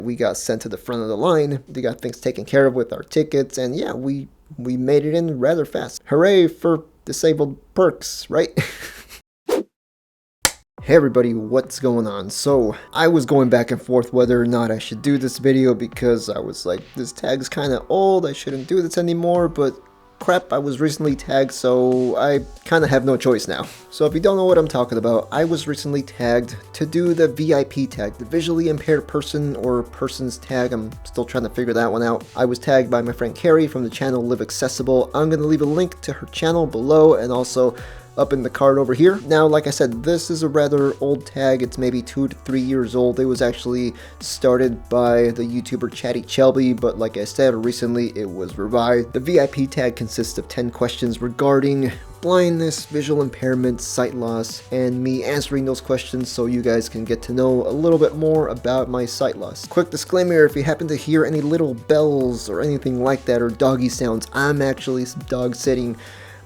We got sent to the front of the line. They got things taken care of with our tickets, and yeah, we made it in rather fast. Hooray for disabled perks, right? Hey everybody, what's going on? So, I was going back and forth whether or not I should do this video because I was like, this tag's kinda old, I shouldn't do this anymore, but crap, I was recently tagged, so I kinda have no choice now. So if you don't know what I'm talking about, I was recently tagged to do the VIP tag, the visually impaired person or person's tag. I'm still trying to figure that one out. I was tagged by my friend Carrie from the channel Live Accessible. I'm gonna leave a link to her channel below and also up in the card over here. Now, like I said, this is a rather old tag. It's maybe 2 to 3 years old. It was actually started by the YouTuber Chatty Chelby, but like I said, recently it was revived. The VIP tag consists of 10 questions regarding blindness, visual impairment, sight loss, and me answering those questions so you guys can get to know a little bit more about my sight loss. Quick disclaimer, if you happen to hear any little bells or anything like that or doggy sounds, I'm actually dog sitting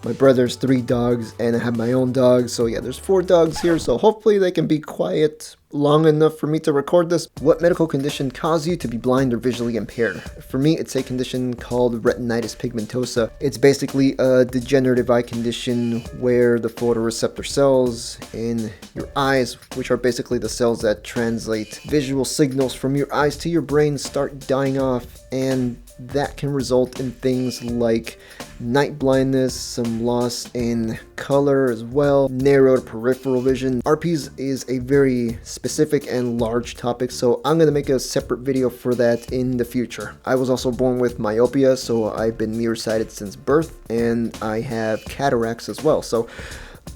my brother's 3 dogs, and I have my own dog, so yeah, there's 4 dogs here, so hopefully they can be quiet long enough for me to record this. What medical condition caused you to be blind or visually impaired? For me, it's a condition called retinitis pigmentosa. It's basically a degenerative eye condition where the photoreceptor cells in your eyes, which are basically the cells that translate visual signals from your eyes to your brain, start dying off, and that can result in things like night blindness, some loss in color as well, narrowed peripheral vision. RPs is a very specific and large topic, so I'm going to make a separate video for that in the future. I was also born with myopia, so I've been nearsighted since birth, and I have cataracts as well, so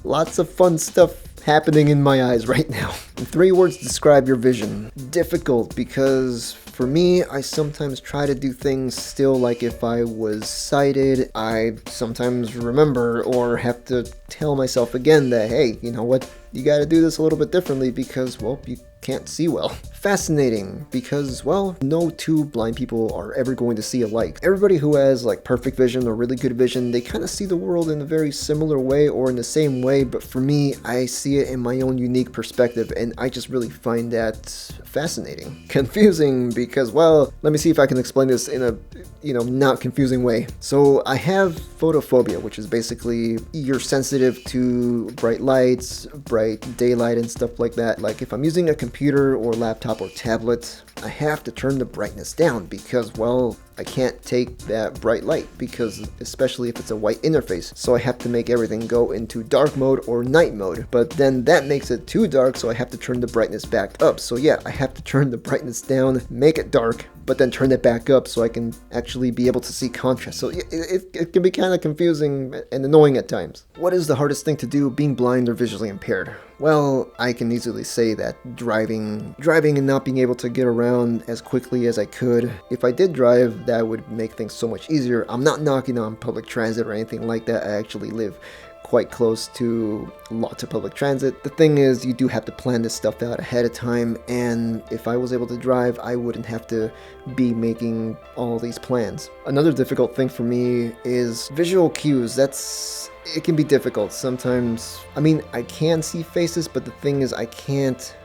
lots of fun stuff happening in my eyes right now. In 3 words, describe your vision. Difficult, because for me, I sometimes try to do things still like if I was sighted. I sometimes remember or have to tell myself again that, hey, you know what, you gotta do this a little bit differently because, well, you can't see well. Fascinating, because, well, no 2 blind people are ever going to see alike. Everybody who has like perfect vision or really good vision, they kind of see the world in a very similar way or in the same way, but for me, I see it in my own unique perspective, and I just really find that fascinating. Confusing, because, well, let me see if I can explain this in a, not confusing way. So I have photophobia, which is basically you're sensitive to bright lights, bright daylight and stuff like that. Like if I'm using a computer or laptop or tablet, I have to turn the brightness down because, well, I can't take that bright light, because especially if it's a white interface, so I have to make everything go into dark mode or night mode, but then that makes it too dark, so I have to turn the brightness back up. So yeah, I have to turn the brightness down, make it dark, but then turn it back up so I can actually be able to see contrast. So it can be kind of confusing and annoying at times. What is the hardest thing to do, being blind or visually impaired? Well, I can easily say that driving and not being able to get around as quickly as I could. If I did drive, that would make things so much easier. I'm not knocking on public transit or anything like that. I actually live quite close to lots of public transit. The thing is, you do have to plan this stuff out ahead of time, and if I was able to drive, I wouldn't have to be making all these plans. Another difficult thing for me is visual cues. It can be difficult sometimes. I mean, I can see faces, but the thing is, I can't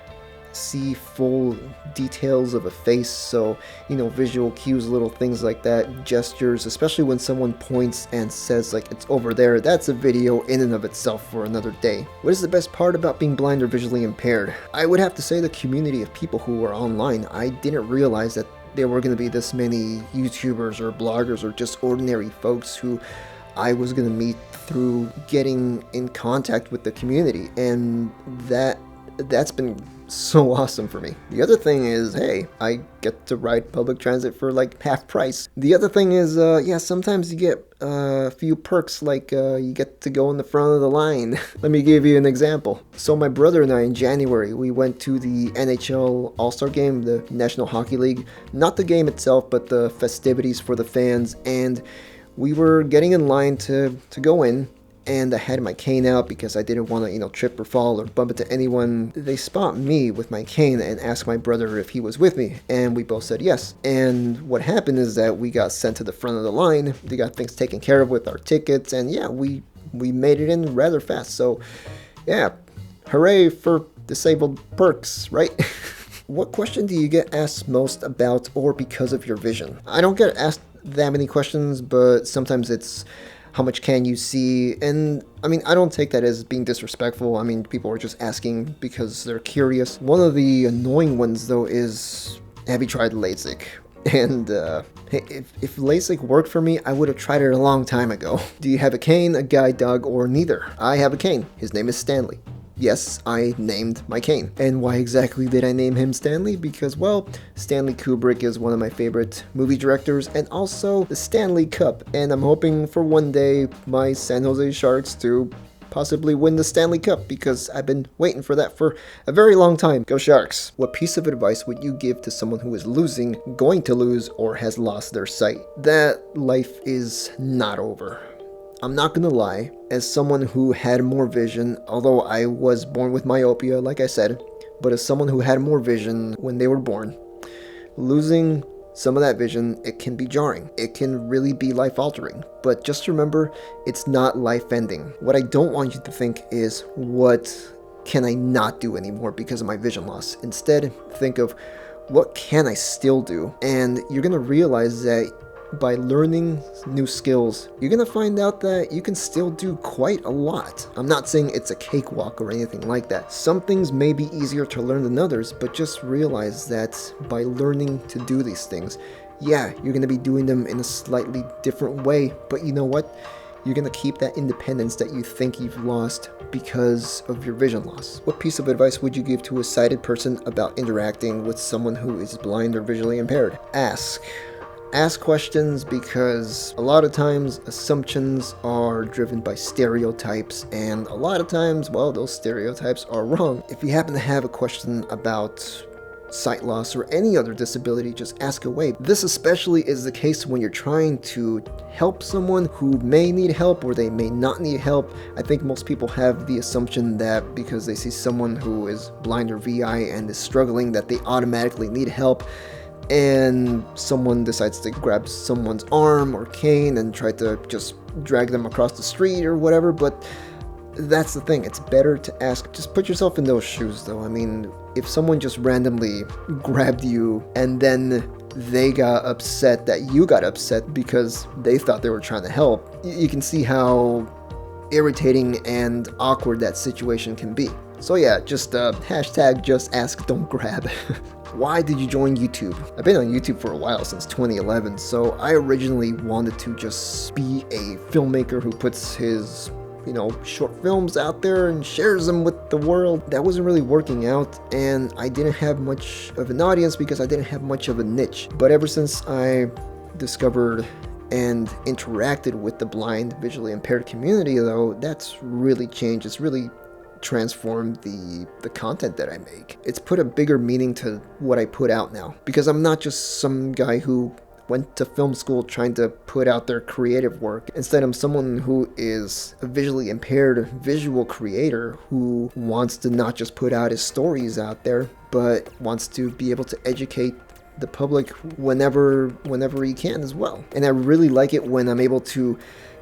see full details of a face, so visual cues, little things like that, gestures, especially when someone points and says like it's over there, that's a video in and of itself for another day. What is the best part about being blind or visually impaired? I would have to say the community of people who are online. I didn't realize that there were going to be this many YouTubers or bloggers or just ordinary folks who I was going to meet through getting in contact with the community, and that's been so awesome for me. The other thing is, hey, I get to ride public transit for like half price. The other thing is, yeah, sometimes you get a few perks, like you get to go in the front of the line. Let me give you an example. So my brother and I, in January, we went to the NHL All-Star Game, the National Hockey League. Not the game itself, but the festivities for the fans, and we were getting in line to go in, and I had my cane out because I didn't want to, trip or fall or bump into anyone. They spot me with my cane and asked my brother if he was with me, and we both said yes. And what happened is that we got sent to the front of the line. They got things taken care of with our tickets, and yeah, we made it in rather fast. So yeah, hooray for disabled perks, right? What question do you get asked most about or because of your vision? I don't get asked that many questions, but sometimes it's how much can you see? And I mean, I don't take that as being disrespectful. I mean, people are just asking because they're curious. One of the annoying ones, though, is have you tried LASIK? And hey, if LASIK worked for me, I would have tried it a long time ago. Do you have a cane, a guide dog, or neither? I have a cane. His name is Stanley. Yes, I named my cane. And why exactly did I name him Stanley? Because, well, Stanley Kubrick is one of my favorite movie directors, and also the Stanley Cup. And I'm hoping for one day my San Jose Sharks to possibly win the Stanley Cup, because I've been waiting for that for a very long time. Go Sharks! What piece of advice would you give to someone who is losing, going to lose, or has lost their sight? That life is not over. I'm not gonna lie, as someone who had more vision, although I was born with myopia, like I said, but as someone who had more vision when they were born, losing some of that vision, it can be jarring. It can really be life-altering. But just remember, it's not life-ending. What I don't want you to think is, what can I not do anymore because of my vision loss? Instead, think of, what can I still do? And you're gonna realize that by learning new skills, you're gonna find out that you can still do quite a lot. I'm not saying it's a cakewalk or anything like that. Some things may be easier to learn than others, but just realize that by learning to do these things, yeah, you're gonna be doing them in a slightly different way, but you know what? You're gonna keep that independence that you think you've lost because of your vision loss. What piece of advice would you give to a sighted person about interacting with someone who is blind or visually impaired? Ask questions, because a lot of times assumptions are driven by stereotypes, and a lot of times, well, those stereotypes are wrong. If you happen to have a question about sight loss or any other disability, just ask away. This especially is the case when you're trying to help someone who may need help or they may not need help. I think most people have the assumption that because they see someone who is blind or VI and is struggling, that they automatically need help, and someone decides to grab someone's arm or cane and try to just drag them across the street or whatever. But that's the thing, it's better to ask. Just put yourself in those shoes, though. I mean, if someone just randomly grabbed you and then they got upset that you got upset because they thought they were trying to help, you can see how irritating and awkward that situation can be. So yeah, just hashtag just ask, don't grab. Why did you join YouTube? I've been on YouTube for a while, since 2011, so I originally wanted to just be a filmmaker who puts his, short films out there and shares them with the world. That wasn't really working out, and I didn't have much of an audience because I didn't have much of a niche. But ever since I discovered and interacted with the blind, visually impaired community, though, that's really changed. It's really transformed the content that I make. It's put a bigger meaning to what I put out now, because I'm not just some guy who went to film school trying to put out their creative work. Instead, I'm someone who is a visually impaired visual creator who wants to not just put out his stories out there, but wants to be able to educate the public whenever he can as well. And I really like it when I'm able to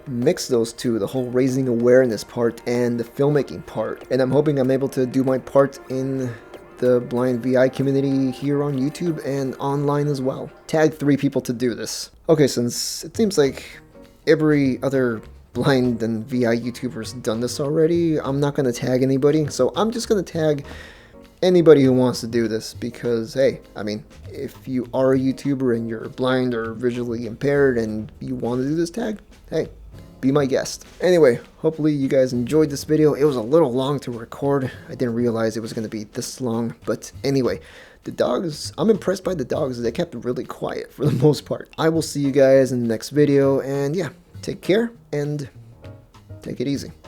mix those two, the whole raising awareness part and the filmmaking part. And I'm hoping I'm able to do my part in the blind VI community here on YouTube and online as well. Tag 3 people to do this. Okay, since it seems like every other blind and VI YouTuber's done this already, I'm not going to tag anybody, so I'm just going to tag anybody who wants to do this, because hey, I mean, if you are a YouTuber and you're blind or visually impaired and you want to do this tag, hey, be my guest. Anyway, hopefully you guys enjoyed this video. It was a little long to record. I didn't realize it was going to be this long, but anyway, the dogs, I'm impressed by the dogs. They kept really quiet for the most part. I will see you guys in the next video, and yeah, take care and take it easy.